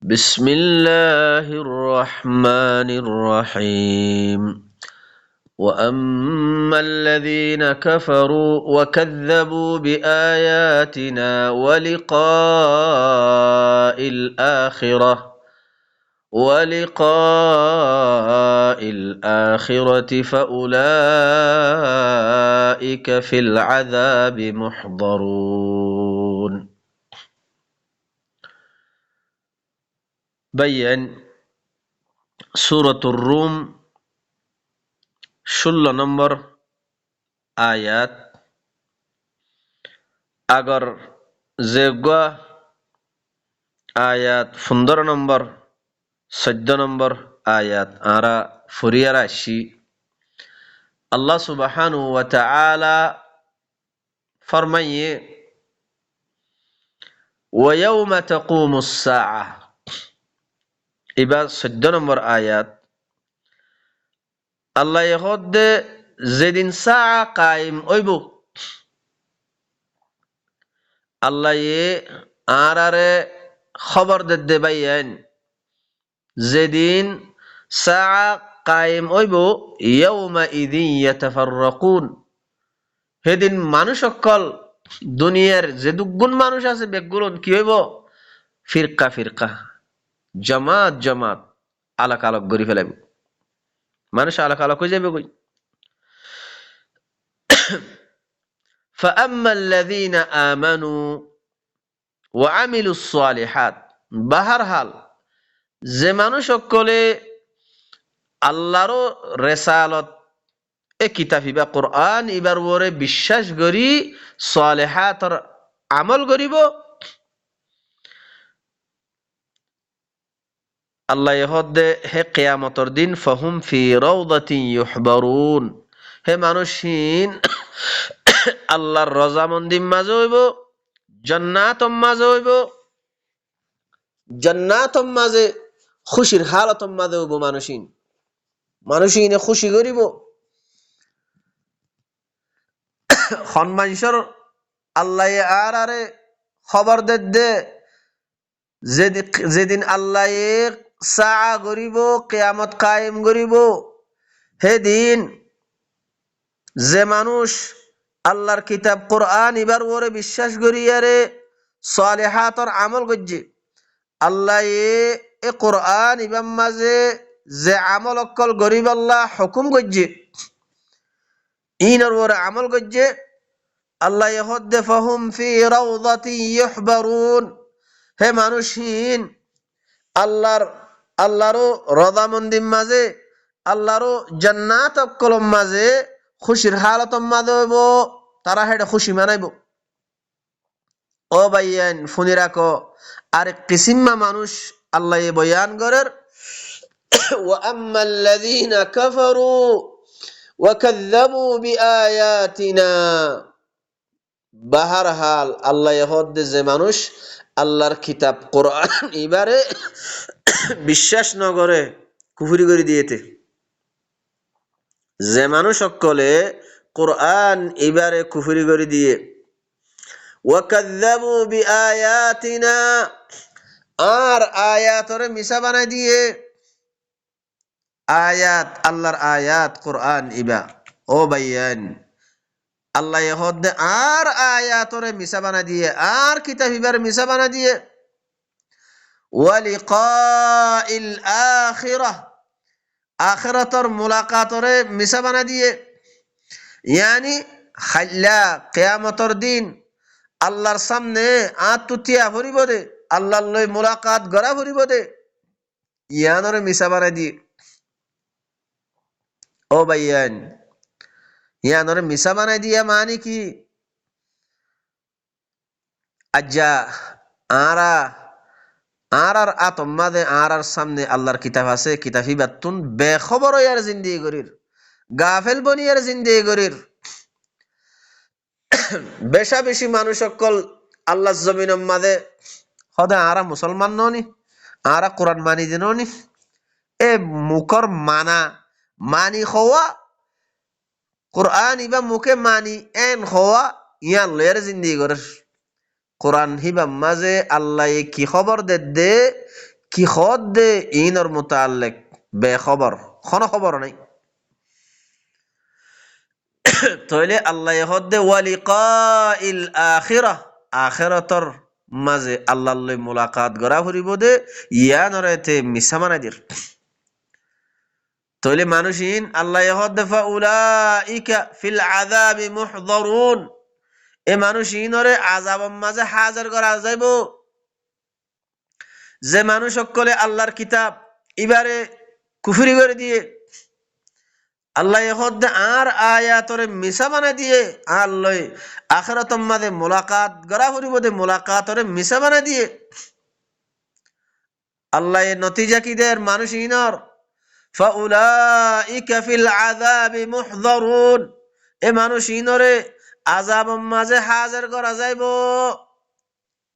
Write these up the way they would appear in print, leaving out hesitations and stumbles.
بسم الله الرحمن الرحيم وأما الذين كفروا وكذبوا بآياتنا ولقاء الآخرة فأولئك في العذاب محضرون بين سورة الروم 16 নম্বর আয়াত আগর যেগুয়া আয়াত 15 নম্বর 14 নম্বর আয়াত আরা ফুরিয়ার আসি আল্লাহ সুবহানাহু ওয়া তাআলা ফরমাইয়ে ওয়া ইয়াউমা তাকুমুস সাআহ এবার 14 নম্বর আয়াত আল্লাহ ইহদে যেদিন সাআ কায়েম হইব আল্লাহ আরারে খবর দে বাইয়ান যেদিন সাআ কায়েম হইব ইয়াউমা ইযিন ইয়াতাফাররাকুন সেদিন মানুষ সকল দুনিয়ার যে দুগুণ মানুষ আছে বেগুন কি হইব ফিরকা ফিরকা জামাত জামাত আলাক আলাক গরি ফেলাইব মানুষ আলাক আলাক হয়ে যাবে কই فأما الذين آمنوا وعملوا الصالحات বাহারহাল যে মানুষ সকলে আল্লাহর রিসালত এ কিতাব ইবা কোরআন ইবার ওরে বিশ্বাস করি সালেহাতর আমল করিব আল্লাহ ইহদে হে কিয়ামতর দিন ফাহুম ফি রাউদাতিন ইউহবারুন হে মানুষিন আল্লাহর রজামন্দির মাঝে হইব জান্নাতম মাঝে হইব জান্নাতম মাঝে খুশির হালতম মাঝে হইব মানুষিনে খুশি করিব সম্মানসর আল্লাহ আরে খবর দে যেদিন আল্লাহ সাআ করিব কিয়ামত কায়েম করিব সেদিন যে মানুষ আল্লাহর কিতাব কোরআন ইবার ওরে বিশ্বাস করিয়ারে সালেহাতর আমল করছে আল্লাহ এ কোরআন ইবার মাঝে যে আমল অকল গরিব আল্লাহ হুকুম করছে ইনর ওরে আমল করছে আল্লাহ ইহদে ফাহুম ফি রাউদাতিন ইউহবারুন হে মানুষহীন আল্লাহর রদামন্দির মাঝে আল্লাহর জান্নাত অকলম মাঝে খুশির হালতম মাঝে হইব তারা হেডে খুশি মানাইব ও ভাইয়ান শুনি রাখো আরেক কিসিমা মানুষ আল্লাহ বয়ান করের ওয়া আম্মাল্লাযীনা কাফারু ওয়া কাযযাবু বিআয়াতিনা বাহারহাল আল্লাহ ইহদে যে মানুষ আল্লাহর কিতাব কোরআন ইবারে বিশ্বাস ন করে কুফরি করে দিয়েতে যে মানুষ সকলে কোরআন ইবারে কুফরি করে দিয়ে ওয়াকাযযাবু বিআয়াতিনা আর আয়াতরে মিছা বানাই দিয়ে আয়াত আল্লাহর আয়াত কোরআন ইবা ও ভাইয়ান আল্লাহ ইহদে আর আয়াতরে মিছা বানাই দিয়ে আর কিতাব ইবারে মিছা বানাই দিয়ে ওয়ালিকাইল আখিরাহ আখিরাতর মুলাকাতরে মিছা বানাই দিয়ে ইয়ানি খাল্লা কিয়ামতর দিন আল্লাহর সামনে আত্মতিয়া ভরিব দে আল্লাহর লই মুলাকাত গড়া ভরিব দে ইয়ানরে মিছা বানাই দিয়ে ও ভাইয়ান ইয়ানরে মিছা বানাই দিয়া মানে কি আজ্জা আর আতম্মাদে আর সামনে আল্লাহর কিতাব আছে কিতাবি বাতুন বেখবর ইয়ার জিন্দেগি গরির গাফেল বনিয়ার জিন্দেগি গরির বেশা বেশি মানুষ সকল আল্লাহর জমিনের মাঝে সদা আরা মুসলমান ননি আরা কোরআন মানি দিননি এ মুখর মানি হওয়া কোরআন ইবা মুখে মানি এন হওয়া ইয়ার লয়ের জিন্দেগি গরের কোরআন হিবা মাঝে আল্লাহ কি খবর দে কি খদ দে ইনর মুতাল্লিক বেখবর কোনো খবর নাই তইলে আল্লাহ হদ দে ওয়ালিকাইল আখিরাহ আখিরাতর মাঝে আল্লাহর লই মুলাকাত গরা ফুরিব দে ইয়ানরেতে মিছা মানাদির তইলে মানুষিন আল্লাহ হদ দে ফাউলাইকা ফিল আযাবি মুহযারুন এ মানুষিনরে আযাবের মাঝে হাজির করা যাইব যে মানুষ সকলে আল্লাহর কিতাব ইবারে কুফরি করে দিয়ে আল্লাহ হদ আর আয়াতরে মিছা বানাই দিয়ে আর লই আখিরাতর মাঝে মুলাকাত গরা ফুরিব দে মুলাকাতরে মিছা বানাই দিয়ে আল্লাহ নতিজা কি দের মানুষিনর ফাউলাইকা ফিল আযাবি মুহযারুন এ মানুষিনরে আযাবের মাঝে হাজির করা যাইব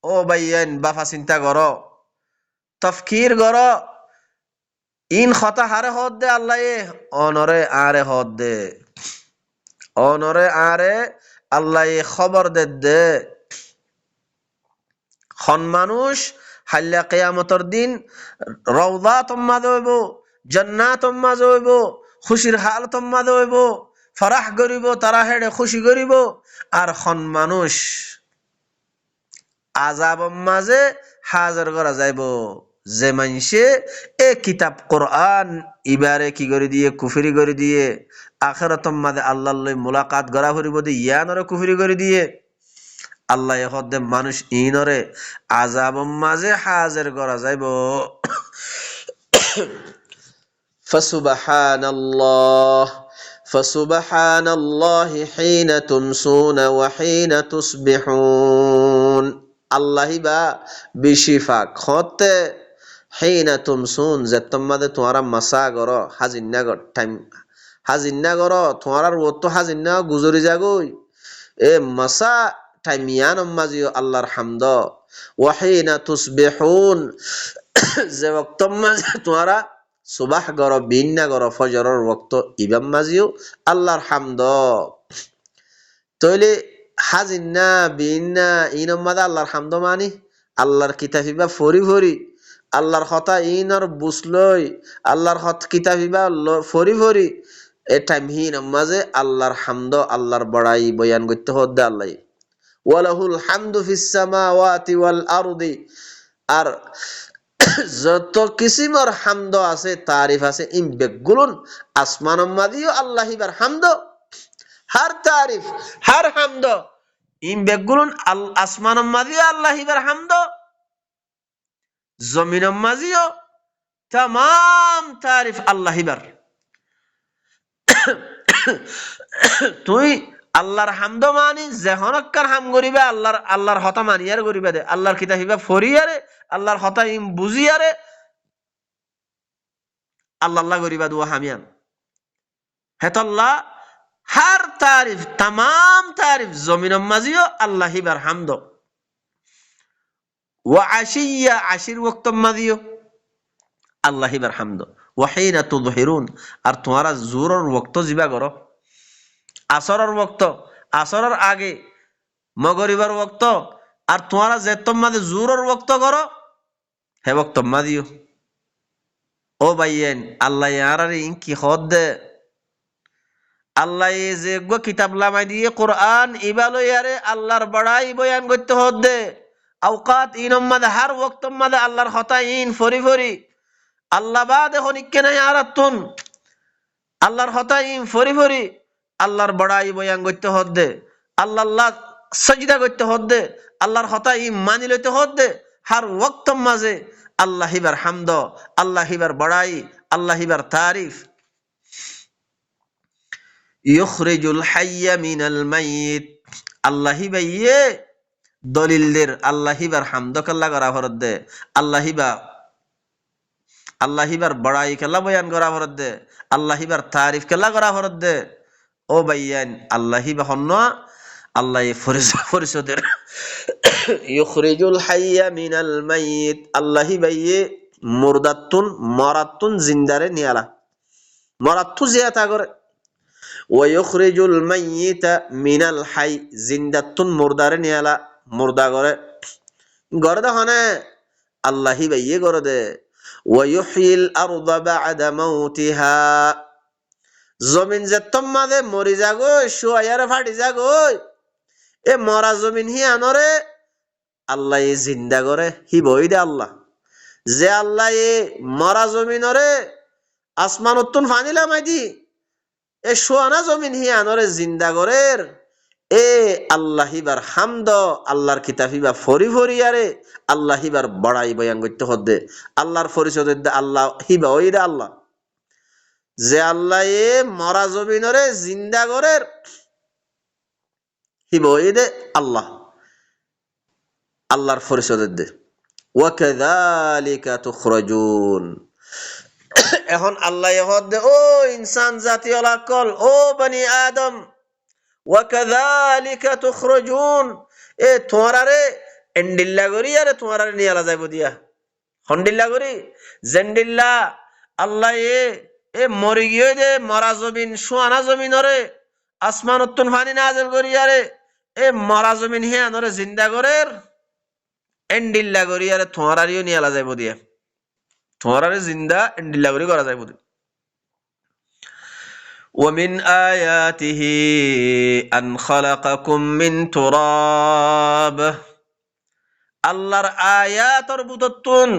ও ভাইয়ান বাফা চিন্তা করো তফকির করো ইন খতা হারে হদ দে আল্লাহ অনরে আরে হদ দে অনরে আরে আল্লাহ খবর দে খন মানুষ হাল্লা কিয়ামতর দিন রওজা তোমা দইব জান্নাত তোমা দইব খুশির হাল তোমা দইব ফরাহ করিব তারা হেডে খুশি করিব আর খন মানুষ আযাবের মাঝে হাজির করা যাইব যে মানসে এ কিতাব কোরআন ইবারে কি করে দিয়ে কুফরি করে দিয়ে আখিরাতর মাঝে আল্লাহর লই মুলাকাত গরা ফুরিব দে ইয়ানরে কুফরি করে দিয়ে আল্লাহ হদে মানুষ ইনরে আযাবের মাঝে হাজির করা যাইব ফাসুবহানাল্লাহ ফাসুবহানাল্লাহি হিনা তুমসুনা ওয়া হিনা তুসবিহুন আল্লাহি বা বিশিফাক হতে হিনা তুমসুন যে তোমাদের তোমারা মাসা করো হাজিন্না কর টাইম হাজিন্না করো তোমার ও তো হাজিন্না গুজরি যাগই এ মাসা টাইমিয়ান মাজিও আল্লাহর হামদ ওয়া হিনা তুসবিহুন যে ওয়াক্ত মাঝে তোমারা সুবাহ করো বিন্না করো ফজরের ওয়াক্ত ইবাম মাজিও আল্লাহর হামদ তইলে হাজিন্না বিন্না ইনম মাদা আল্লাহর হামদ মানি আল্লাহর কিতাবিবা ফরি ফরি আল্লাহর কথা ইনর বুসলই আল্লাহর কিতাবিবা ফরি ফরি এ টাইম হিন মাঝে আল্লাহর হামদ আল্লাহর বড়াই বয়ান করতে হদ্দে আল্লাহ ওয়ালাহুল হামদু ফিস সামাওয়াতি ওয়াল আরদি আর যত কিসিমর হামদ আছে তারিফ আছে ইন বেগুলুন আসমানম মাদিও আল্লাহিবার হামদ হার তারিফ হার হামদ ইন বেগুলুন আসমানম মাদিও আল্লাহিবার হামদ জমিনম মাজিও তামাম তারিফ আল্লাহিবার তুই আল্লাহর হামদ মানি যেহনকার হাম করিবে আল্লাহর হতা মানিয়ার করিবে দে আল্লাহর কিতাবিবা ফরিয়ারে আল্লাহর হতা ইম বুঝিয়ারে আল্লাহ করিবা দুয়া হামিয়ান হেতল্লাহ হার তারিফ তামাম তারিফ জমিনম মাজিও আল্লাহিবার হামদ ওয়া আশিয়া আশির ওয়াক্ত মাজিও আল্লাহিবার হামদ ওয়া হিনা তুযহিরুন আর তোমারা জোরের ওয়াক্ত জিবা করো আসরের ওয়াক্ত আসরের আগে মগরিবার ওয়াক্ত আর তোমারা যে তোমাদের জোরের ওয়াক্ত করো হে ওয়াক্ত মাদিও ও ভাইয়েন আল্লাহ ইয়ারারে ইন কি হদ দে আল্লাহ যে গো কিতাব লামাই দিয়ে কোরআন ইবালো ইয়ারে আল্লাহর বড়াই বয়ান করতে হদ দে আওকাত ইনম মাদে হার ওয়াক্ত মাদে আল্লাহর হতা ইন ফরি ফরি আল্লাহ বাদে হনিকে নাই আরাতুন আল্লাহর হতা ইন ফরি ফরি আল্লাহর বড়াই বয়ান করতে হদ দে আল্লাহ সাজদা করতে হদ দে আল্লাহর হতা ইন মানি লইতে হদ দে হার ওয়াক্ত মাঝে আল্লাহিবার হামদ আল্লাহিবার বড়াই আল্লাহিবার তারিফ ইউখরিজুল হাইয়া মিনাল মাইয়িত আল্লাহি বাইয়ে দলিলদের আল্লাহিবার হামদ কাল্লা করা ফরত দে আল্লাহিবার বড়াই কাল্লা বয়ান করা ফরত দে আল্লাহিবার তারিফ কাল্লা করা ফরত দে ও বাইয়ান আল্লাহিবা হন্ন আল্লাহ ফরিসদের ইউখরিজুল হাইয়া মিনাল মাইয়িত আল্লাহি বাইয়ে মুরদাতুন মরাতুন জিন্দারে নিয়ালা মরাতু জিয়াতা করে ওয়া ইউখরিজুল মাইয়িতা মিনাল হাই জিন্দাতুন মুরদারে নিয়ালা মুরদা করে গরে দহনে আল্লাহি বাইয়ে করে দে ওয়ায়ুহয়িল আরদা বা'দা মাউতিহা জমিন যে তোমাদে মরি যাগই শুয়ায়ার ফাটি যাগই এ মরা জমিন হি আনরে আল্লাহ এ জিন্দা করে হি বই দে আল্লাহ যে আল্লাহ এ মরা জমিনরে আসমান উত্তুন ফানিলা মাইদি এ শুয়ানা জমিন হি আনরে জিন্দা করের এ আল্লাহ হিবার হামদ আল্লাহর কিতাব হিবা ফরি ফরি আরে আল্লাহ হিবার বড়াই বয়ান করতে হদ্দে আল্লাহর পরিচয় দে আল্লাহ হিবা ওই দে আল্লাহ যে আল্লাহ এ মরা জমিনরে জিন্দা করের হিবা ওই দে আল্লাহ আল্লাহর পরিচয় দে ওয়াকাযালিকা তুখরাজুন এখন আল্লাহ হদ্দে ও ইনসান জাতি অলাকল ও বনি আদম ওয়াকাযালিকা তুখরাজুন এ তোমারারে এন্ডিল্লা করি আরে তোমারারে নিয়ে আলা যাইব দিয়া হন্ডিল্লা করি জেন্ডিল্লা আল্লাহ এ মরি গিয়ে দে মরা জমিন শুয়ানা জমিন ওরে আসমান উত্তন ফানি নাজেল করি আরে এ মরা জমিন হে আনরে জিন্দা করের এন্ডিল্লা করি আরে তোমারারিও নিয়ে আলা যাইব দিয়া তোমারারে জিন্দা এন্ডিল্লা করি করা যাইব দিয়া ومن آياته أن خلقكم من تراب আল্লাহর আয়াতর বুততুন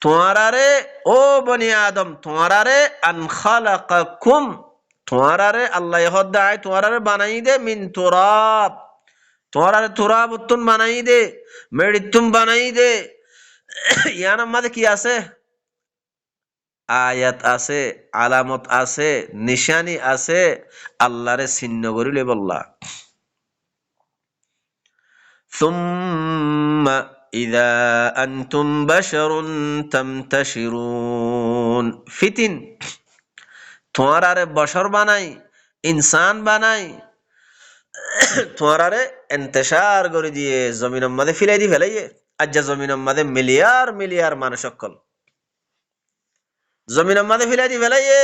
তোমারারে ও বনি আদম তোমারারে আন খালাকাকুম তোমারারে আল্লাহ হদ্দায় তোমারারে বানাই দে মিন তুরাব তোমারারে তুরাব উত্তুন বানাই দে মেড়িতুম বানাই দে ইয়ার মধ্যে কি আছে আয়াত আছে আলামত আছে নিশানি আছে আল্লাহরে চিহ্ন করিলে বললা সুম্মা ইযা আনতুম বাশারুন তামতাশিরুন ফিতিন তোমারারে বশর বানাই ইনসান বানাই তোমারারে ইন্তেশার করে দিয়ে জমিনের মধ্যে ফিলাই দি ফেলাইয়ে আজ্জা জমিনের মধ্যে মিলিয়ার মিলিয়ার মানুষ সকল জমিনের মধ্যে ফিলাই দি ফেলাইয়ে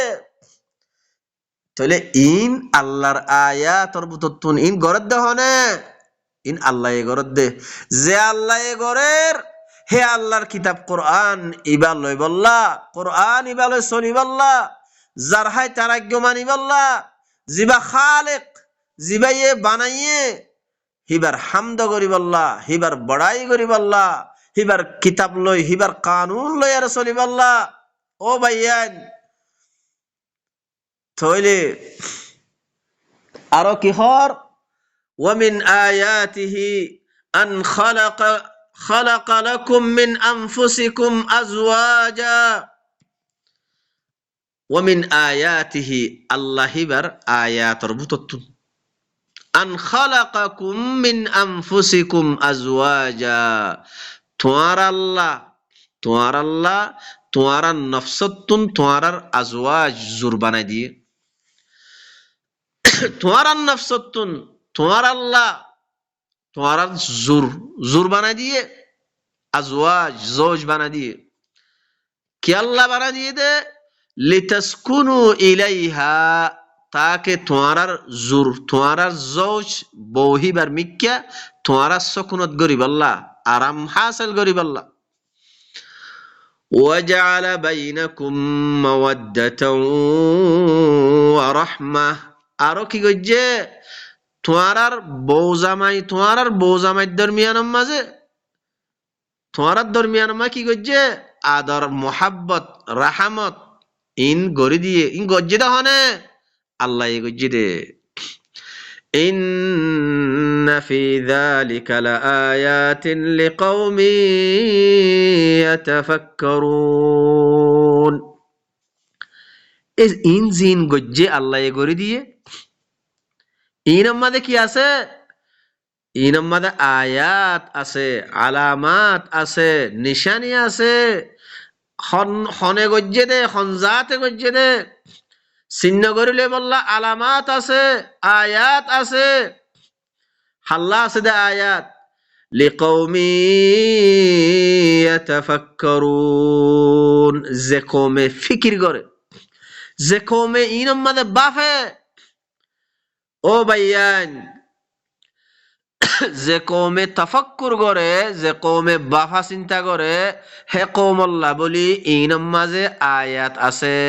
তাহলে ইন আল্লাহর আয়াতর বুততুন ইন গরদ হনে ইন আল্লাহ এ গরদ দে যে আল্লাহ এ গরের হে আল্লাহর কিতাব কোরআন ইবা লই বল্লা কোরআন ইবা লই চলি বল্লা যার হাই তারাজ্ঞ মানি বল্লা জিবা খালেক জিবাইয়ে বানাইয়ে হিবার হামদ করি বল্লা হিবার বড়াই করি বল্লা হিবার কিতাব লই হিবার কানুন লই আর চলি বল্লা ও ভাইয়ান তাহলে আরো কি হর ومن آياته أن خلق لكم من أنفسكم أزواجا ومن آياته الله بر آيات ربطتم أن خلقكم من أنفسكم أزواجا توار الله توار النفستن توار أزواج زربان دي توار النفستن তোমার আল্লাহ তোমার জোর বানা দিয়ে আজওয়াজ জওজ বানা দিয়ে কি আল্লাহ বানা দিয়ে দে লিতাসকুনু ইলাইহা তাকে তোমার জোর তোমার জওজ বহিবার মিক্কা তোমার সুকুনত গরিব আল্লাহ আরাম হাসিল গরিব আল্লাহ ওয়াজআলা বাইনাকুম মাওয়াদ্দাতাও ওয়া রাহমাহ আরো কি গজ্জে তোমার বউ জামাই দরমিয়ানের মাঝে তোমার দরমিয়ান মা কি গজ্জে আদর মোহাব্বত রাহমত ইন গরি দিয়ে ইন গজ্জে দা হনে আল্লাহ এ গজ্জে দে ইন্না ফি যালিকা লাআয়াতিন লিকাওমিন ইয়াতাফাক্কারুন ইন জিন গজ্জে আল্লাহ এ গরি দিয়ে ইনার মধ্যে কি আছে ইনার মধ্যে আয়াত আছে আলামাত আছে নিশানি আছে হনে গজ্জে দে হনজাতে গজ্জে দে চিহ্ন করিলে বললা আলামাত আছে আয়াত আছে হাল্লা আছে দে আয়াত লিকাওমি ইয়াতাফাক্কারুন যে কমে ফিকির করে যে কমে ইনার মধ্যে বাফে ও ভাইয়ান যে কৌমে তাফাক্কুর করে, যে কৌমে বাফা চিন্তা করে, হে কৌম আল্লাহ বলি ইনম মাঝে আয়াত আছে।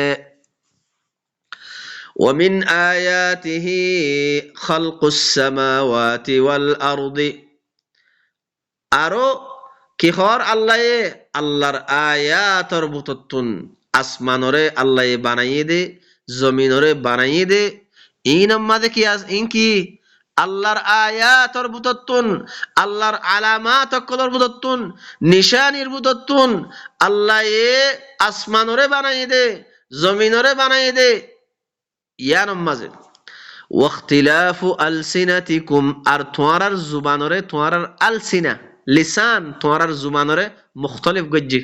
ومن آياته خلق السماوات والأرض আরো কিহর আল্লাহ আল্লাহর আয়াতর বুততুন আসমানরে আল্লাহ বানাইয়ে দে, জমিনরে বানাইয়ে দে। ইন আম্মাদে কি ইন কি আল্লাহর আয়াতর বুততুন, আল্লাহর আলামাত কলর বুততুন, নিশানির বুততুন আল্লাহ আসমানরে বানাইয়ে দে, জমিনরে বানাইয়ে দে। ইয়ান আম্মাজে ওয়াখতিলাফু আলসিনাতিকুম আর তোমার জুবানরে তোমার আলসিনা লিসান তোমার জুবানরে মুখতলিফ গজ্জি,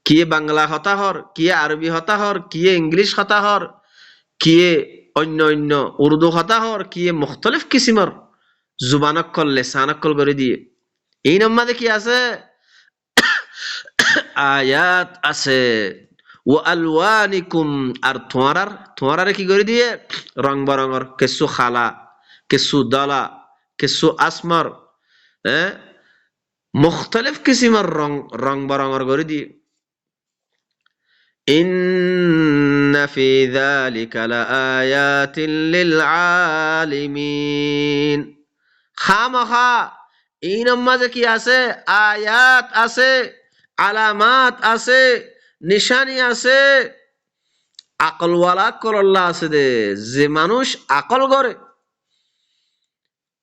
কিয়ে বাংলা হতা হর, কিয়ে আরবি হতা হর, কিয়ে ইংলিশ হতা হর, কিয়ে অন্য অন্য উর্দু হতা হর, কিয়ে মুখতলিফ কিসিমর জুবানক্কল লেসানক্কল করে দিয়ে। এই নম্মাদে কি আছে? আয়াত আছে। ও আলওয়ানিকুম আর তোমার কি করে দিয়ে রং বরঙর, কেসু খালা, কেসু দলা, কেসু আসমার, হ্যাঁ মুখতলিফ কিসিমের রং বরঙর করে দিয়ে। ইন্না ফি যালিকা লাআয়াতিন লিল আলিমিন। খামাখা এই নামাজে কি আছে? আয়াত আছে, আলামাত আছে, নিশানি আছে। আকলওয়ালা কল্লা আছে দে, যে মানুষ আকল করে।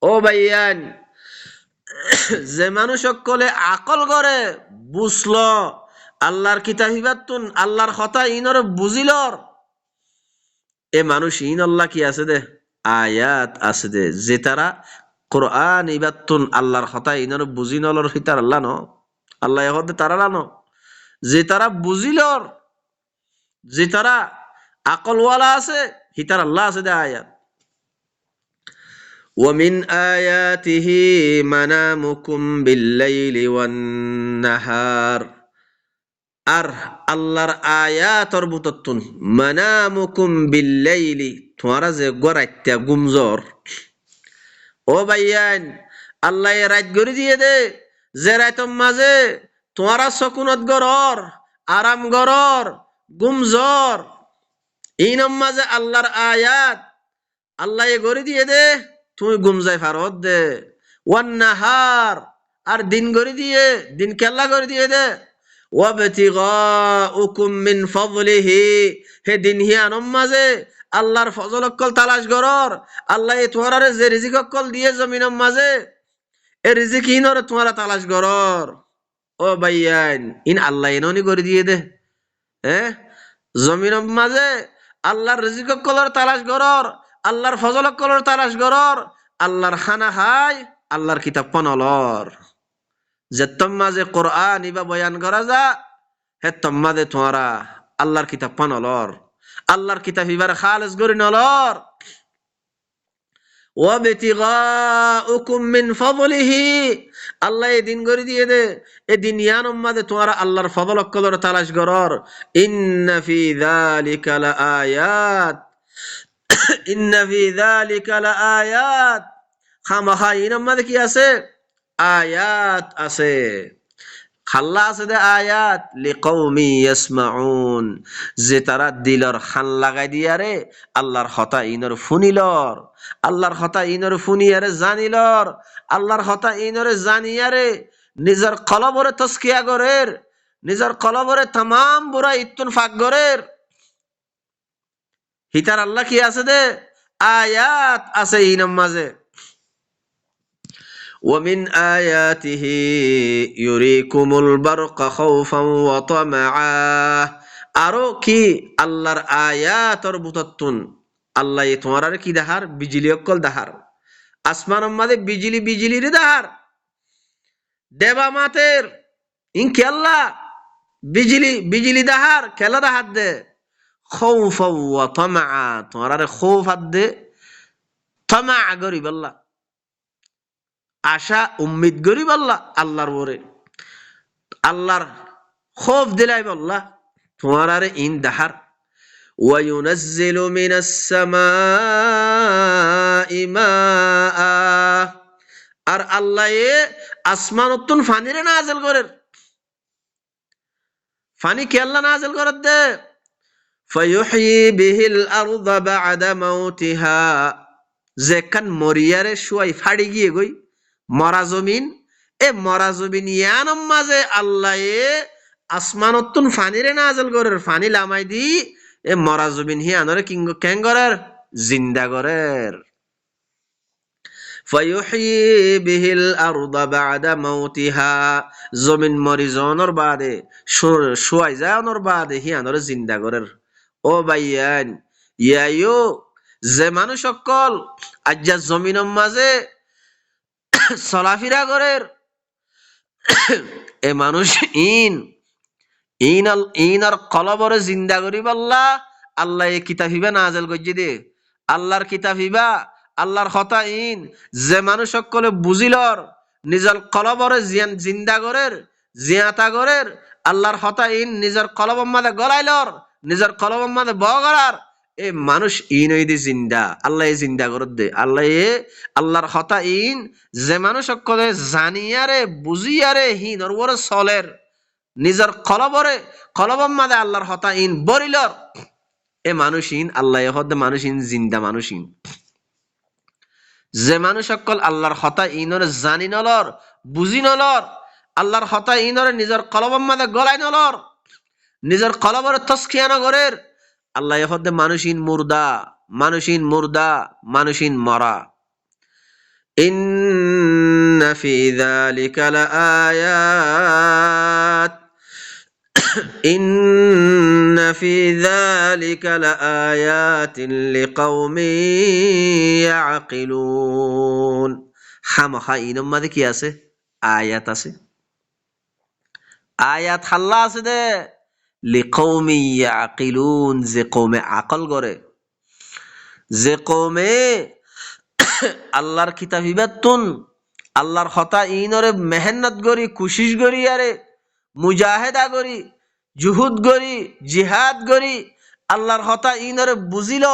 ও ভাইয়ান, যে মানুষ সকলে আকল করে বুঝল আল্লাহর কিতাবিবাতুন আল্লাহর কথা ইনর বুঝিলর, এ মানুষ ইন আল্লাহ কি আছে দে আয়াত আছে দে, যে তারা কোরআন ইবাতুন আল্লাহর কথা ইনর বুঝিনলর হিতার আল্লাহ ন আল্লাহ হদে তারা ন, যে তারা বুঝিলর, যে তারা আকলওয়ালা আছে হিতার আল্লাহ আছে দে আয়াত। ومن آياته منامكم بالليل والنهار আর আল্লাহর আয়াতর বুততুন মানামুকুম বিল্লাইলি তোমারা যে গরাইত্যা গুমজর। ও ভাইয়ান, আল্লাহ রাত গড়ি দিয়ে দে, যে রাতম মাঝে তোমারা সকুনত গরর, আরাম গরর, গুমজর। এই মাঝে আল্লাহর আয়াত আল্লাহ গড়ি দিয়ে দে, তুমি গুমজাই ফারত দে। ওয়ান নাহার আর দিন গড়ি দিয়ে, দিন কেল্লা করে দিয়ে দে। ওয়াবতিগাউকুম মিন ফাদলিহি হে দিন হিয়ানম মাঝে আল্লাহর ফজল অক্কল তালাশ গরর। আল্লাহ তোমারে যে রিজিক অক্কল দিয়ে জমিনম মাঝে, এ রিজিক ইনরে তোমারা তালাশ গরর। ও ভাইয়ান, ইন আল্লাহ ইননি করে দিয়ে দে, হ্যাঁ জমিনম মাঝে আল্লাহর রিজিক অক্কলর তালাশ গরর, আল্লাহর ফজল অক্কলর তালাশ গরর, আল্লাহর খানা হাই, আল্লাহর কিতাব পনলর। যে তোমাজে কোরআন ইবা বয়ান করা যা, হে তোমাদে তোমারা আল্লাহর কিতাব পনলর, আল্লাহর কিতাব ইবার খালেস গরি নলর। ওয়াবতিগাউকুম মিন ফাদলিহি আল্লাহ এই দিন গরি দিয়ে দে, এ দিন ইয়ানম মাদে তোমারা আল্লাহর ফজল অক্কলর তালাশ গরর। ইন্না ফি যালিকা লাআয়াত ইন্না ফি যালিকা লাআয়াত খামাখা ইনম মাদে কি আছে? আয়াত আছে। খাল্লা আছে দে আয়াত লিকৌমি ইয়াসমাউন, যে তারা দিলর খান লাগাই দিয়ারে আল্লাহর কথা ইনর ফুনিলর, আল্লাহর কথা ইনর ফুনিয়ারে জানিলর, আল্লাহর কথা ইনরে জানিয়ারে নিজের কলবরে তস্কিয়া গরের, নিজের কলবরে তামাম বুড়া ইত্তুন ফাক গরের। হিতার আল্লাহ কি আছে দে আয়াত আছে ইনম মাঝে। ومن آياته يريكم البرق خوفا وطمعا আরো কি আল্লাহর আয়াতর বুততুন আল্লাহ তোমার কি দাহার বিজলি অকল দাহার, আসমান মাঝে বিজলি বিজলি রে দাহার, দেবা মাতের ইনকে আল্লাহ বিজলি বিজলি দাহার খেলা দাহার দে। খৌফা ওয়া তামা তোমার খৌফ হাত দে, তামা গরিব আল্লাহ আশা উম্মিদ গরিব আল্লাহ আল্লাহর ওরে, আল্লাহর খৌফ দিলাই বল্লাহ তোমার আরে ইন দাহার। ওয়ায়ুনাজ্জিলু মিনাস সামাই মাআ আর আল্লাহ এ আসমানতুন ফানিরে নাজিল করের, ফানি কে আল্লাহ নাজিল করার দে, ফায়ুহয়ি বিহিল আরদা বা'দা মাউতিহা, যেখান মরিয়ারে শুয়াই ফাড়ি গিয়ে গই মরা জমিন, এ মরা জমিন ইয়ানম মাঝে আল্লাহ এ আসমানতুন ফানিরে নাজিল করের, ফানি লামাই দি এ মরা জমিন হিয়ানরে কেন করের, জিন্দা করের। ফায়ুহয়ি বিহিল আরদা বা'দা মাউতিহা, জমিন মরি যাওয়ানোর বাদে শুয়াই যাওয়ানোর বাদে হিয়ানরে জিন্দা করের। ও ভাইয়ান, ইয়াইও যে মানুষ সকল আজ্জা জমিনের মাঝে চলাফেরা করের, এ মানুষ ইন ইনার কলবরে জিন্দা করিব আল্লাহ, আল্লাহ এ কিতাব হিবা নাজেল করছে দে, আল্লাহর কিতাব হিবা, আল্লাহর কথা ইন যে মানুষ সকলে বুঝিলর, নিজের কলবরে জিন্দা করের, জিয়াতা করের, আল্লাহর কথা ইন নিজের কলবর মাঝে গলাইলর, নিজের কলবর মাঝে বগরার, এ মানুষ ইন ওই দি জিন্দা, আল্লাহ এ জিন্দা করে দে। আল্লাহ এ আল্লাহর কথা ইন যে মানুষ সকলে জানিয়ারে বুঝিয়ারে হিন ওর চলের, নিজের কলবর মাঝে আল্লাহর হতা ইন বরিলর, এ মানুষইন আল্লাহ হতে মানুষইন জিন্দা মানুষইন। যে মানুষ সকল আল্লাহর হতা ইনরে জানি নলর, বুঝি নলর, আল্লাহর হতা ইনরে নিজের কলবর মাঝে গলাই নলর, নিজের কলবরে তস্কিয়া নগরের, আল্লাহ হতে মানুষইন মুর্দা, মানুষইন মুর্দা, মানুষইন মরা। ইন্না ফি যালিকা লাআয়াত, ইন্না ফি যালিকা লাআয়াতিন লিকাওমিন ইয়াকিলুন, খামখা ইনর মাঝে কি আছে, আয়াত আছে, আয়াত হাল্লা আছে দে, লিকাওমিন ইয়াকিলুন, যে কওমে আকল করে, যে কওমে আল্লাহর কিতাব ইবাতুন, আল্লাহর হতা ইনরে মেহনত করি, কুশিশ করি, আরে মুজাহেদা করি, জুহুদ করি, জিহাদ করি, আল্লাহর হতা ইনরে বুঝিল,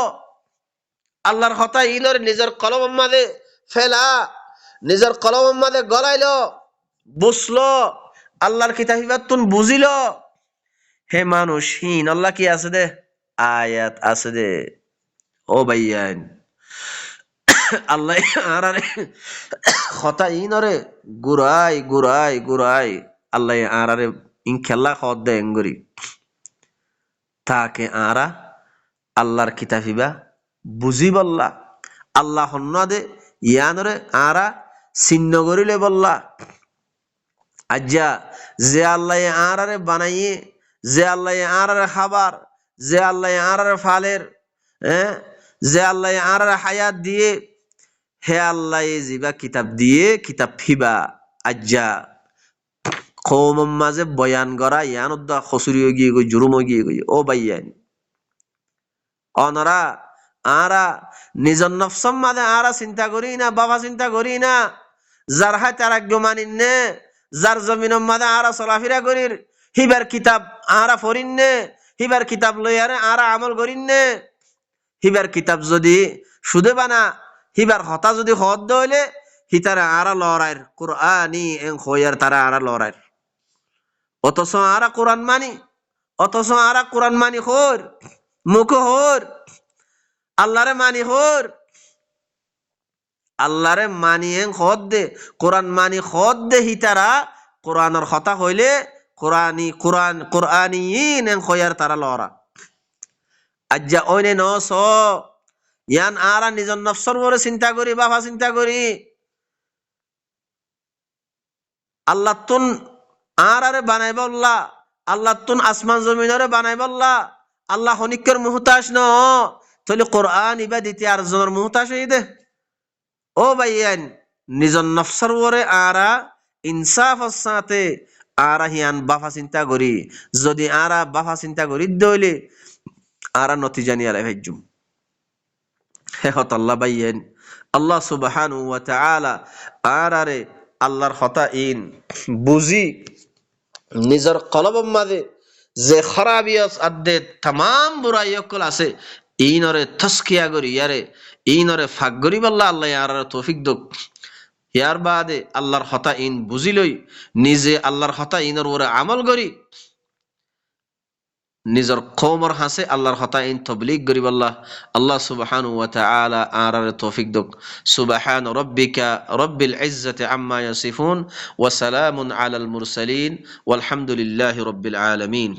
আল্লাহর হতা ইনরে নিজের কলমের মাঝে ফেলা, নিজের কলমের মাঝে গলাইল, বুঝলো, আল্লাহর কিতাব ইবাতুন বুঝিল, হে মানুষ হিন আল্লাহ কি আছে দে, আয়াত আছে দে। ও ভাইয়ান, আল্লাহ আরারে কথা ইনরে গুরাই গুরাই গুরাই, আল্লাহ আরারে ইন খেলা খদ দে এঙ্গরি, তাকে আরা আল্লাহর কিতাবিবা বুঝি বললা, আল্লাহ হন্না দে ইয়ানরে আরা চিহ্ন করিলে বললা। আজ্জা যে আল্লাহ আরারে বানাইয়ে, যে আল্লাহ আরারে খাবার, যে আল্লাহ আরারে ফালের, যে আল্লাহ আরারে হায়াত দিয়ে, হে আল্লাহ জিবা কিতাব দিয়ে কিতাব ফিবা আজ্জা কওমের মাঝে বয়ান করা ইয়ান উদ্দা খসুরি গিয়ে গই, জুরুম গিয়ে গই। ও ভাইয়ান, অনরা আরা নিজের নফসম মাঝে আরা চিন্তা করি না, বাবা চিন্তা করি না, যার হাত আর আজ্ঞ মানিন নে, যার জমিনের মাঝে আরা চলাফেরা করির, হিবার কিতাব আরা ফরিন নে, হিবার কিতাব লইয়ারে আরা আমল করিন নে, হিবার কিতাব যদি সুদে বানা, হিবার হতা যদি হদ দইলে হিতারা আরা লড়াইর কুরআনি এন খয়ার তারা আরা লড়াইর, অথচ আরা কোরআন মানি, অথচ আরা কোরআন মানি হোর মুখ হোর, আল্লাহরে মানি হোর, আল্লাহরে মানি এন খদ দে, কোরআন মানি খদ দে, হিতারা কোরআনের হতা হইলে কোরআনি এন খয়ার তারা লড়া। আজ্জা ওইনে নস ইয়ান আরা নিজের নফসর বড় চিন্তা করি, বাবা চিন্তা করি, আল্লাহ তুন আরে বানাই বললা, আল্লাহ তুন আসমান জমিনরে বানাই বললা, আল্লাহ হনিকের মুহতাজ ন, তাহলে কোরআন ইবা দিতে আর জনের মুহতাজ হই দে। ও ভাইয়ান, নিজের নফসর বড়ে আরা ইনসাফের সাথে আরা হিয়ান বাফা চিন্তা করি, যদি আরা বাফা চিন্তা করি দইলে আরা নতিজা নিয়ে আলাই ভাইজুম। হে হত আল্লাহ ভাইয়ান, আল্লাহ সুবহানাহু ওয়া তাআলা আরারে আল্লাহর হতা ইন বুঝি নিজের কলবের মাঝে যে খরাবিয়ত আদে तमाम বুরাই সকল আছে, ইনরে তসকিয়া করি, ইয়ারে ইনরে ফাক করি বল্লা আল্লাহ আরারে তৌফিক দক। ইয়ার বাদে আল্লাহর হতা ইন বুঝিলই নিজে আল্লাহর হতা ইনের ওরে আমল করি নিজের কওমর হাসে আল্লাহর হতা ইন তবলিগ করিব আল্লাহ আল্লাহ সুবহানাহু ওয়া তাআলা আর তৌফিক দক সুবহান রাব্বিকা রাব্বিল ইজ্জাতি আম্মা ইয়াসিফুন ওয়া সালামুন আলাল মুরসালিন ওয়ালহামদুলিল্লাহি রাব্বিল আলামিন।